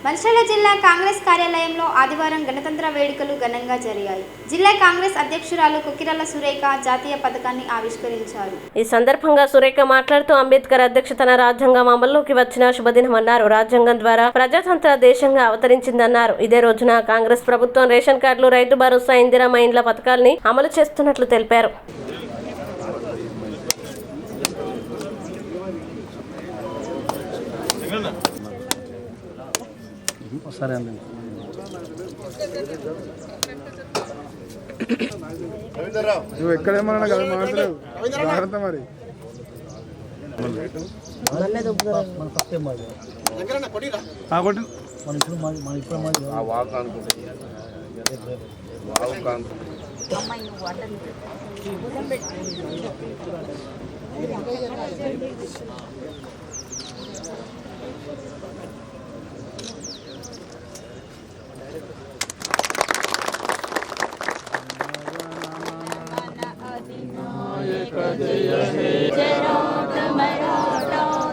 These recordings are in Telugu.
మంచిర్యాల జిల్లా కాంగ్రెస్ కార్యాలయంలో ఆదివారం గణతంత్ర వేడుకలు ఘనంగా జరిగాయి. జిల్లా కాంగ్రెస్ అధ్యక్షురాలు కొకిరాల సురేఖ జాతీయ పతాకాన్ని ఆవిష్కరించారు. ఈ సందర్భంగా సురేఖ మాట్లాడుతూ అంబేద్కర్ అధ్యక్షతన రాజ్యాంగం అమల్లోకి వచ్చిన శుభదినమన్నారు. రాజ్యాంగం ద్వారా ప్రజాతంత్ర దేశంగా అవతరించిందన్నారు. ఇదే రోజున కాంగ్రెస్ ప్రభుత్వం రేషన్ కార్డులు, రైతు భరోసా, ఇందిరమ్మ ఇండ్ల పథకాల్ని అమలు చేస్తున్నట్లు తెలిపారు. సరే అండి. నువ్వు ఎక్కడేమన్నా కదా మాట్లాడలేవు జాగ్రత్త మరి.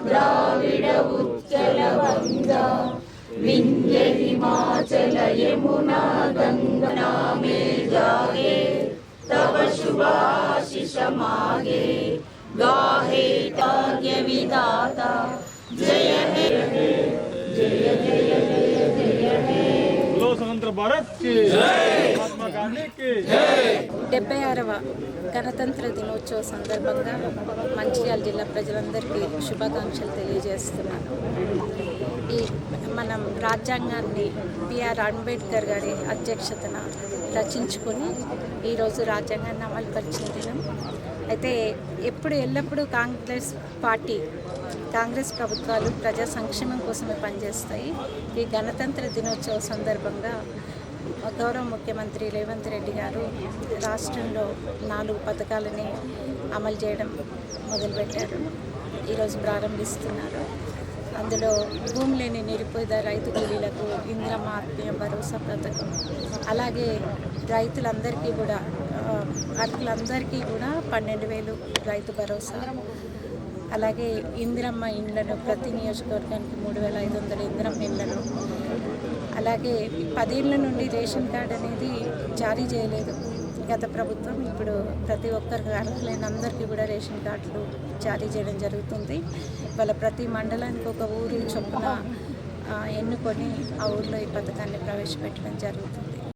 ద్రావిడ ఉచ్చల వంగ వింధ్య హిమాచల యమునా గంగా మే జాగే తవ శుభాశిష మాగే గాహే భాగ్య విధాత జయ హే జయ జయ జయ జయ హే స్వతంత్ర భారత్ కి జై, మహాత్మా గాంధీ కి జై. 76వ గణతంత్ర దినోత్సవ సందర్భంగా మంచిర్యాల జిల్లా ప్రజలందరికీ శుభాకాంక్షలు తెలియజేస్తున్నాను. ఈ మనం రాజ్యాంగాన్ని బిఆర్ అంబేద్కర్ గారి అధ్యక్షతన రచించుకొని ఈరోజు రాజ్యాంగాన్ని అమలుపరిచిన దినం. అయితే ఎల్లప్పుడూ కాంగ్రెస్ ప్రభుత్వాలు ప్రజా సంక్షేమం కోసమే పనిచేస్తాయి. ఈ గణతంత్ర దినోత్సవ సందర్భంగా గౌరవ ముఖ్యమంత్రి రేవంత్ రెడ్డి గారు రాష్ట్రంలో 4 పథకాలని అమలు చేయడం మొదలుపెట్టారు. ఈరోజు ప్రారంభిస్తున్నారు. అందులో భూమి లేని నిరుపేద రైతు కూలీలకు ఇందిరమ్మ ఆత్మీయ భరోసా పథకం, అలాగే రైతులందరికీ కూడా అర్హులందరికీ కూడా 12,000 రైతు భరోసా, అలాగే ఇందిరమ్మ ఇండ్లను ప్రతి నియోజకవర్గానికి 3,500 ఇందిరమ్మ ఇండ్లను, అలాగే 10 ఏళ్ల నుండి రేషన్ కార్డు అనేది జారీ చేయలేదు గత ప్రభుత్వం. ఇప్పుడు ప్రతి ఒక్కరికి అర్హులైన అందరికీ కూడా రేషన్ కార్డులు జారీ చేయడం జరుగుతుంది. వాళ్ళ ప్రతి మండలానికి ఒక ఊరు చొప్పున ఎన్నుకొని ఆ ఊర్లో ఈ పథకాన్ని ప్రవేశపెట్టడం జరుగుతుంది.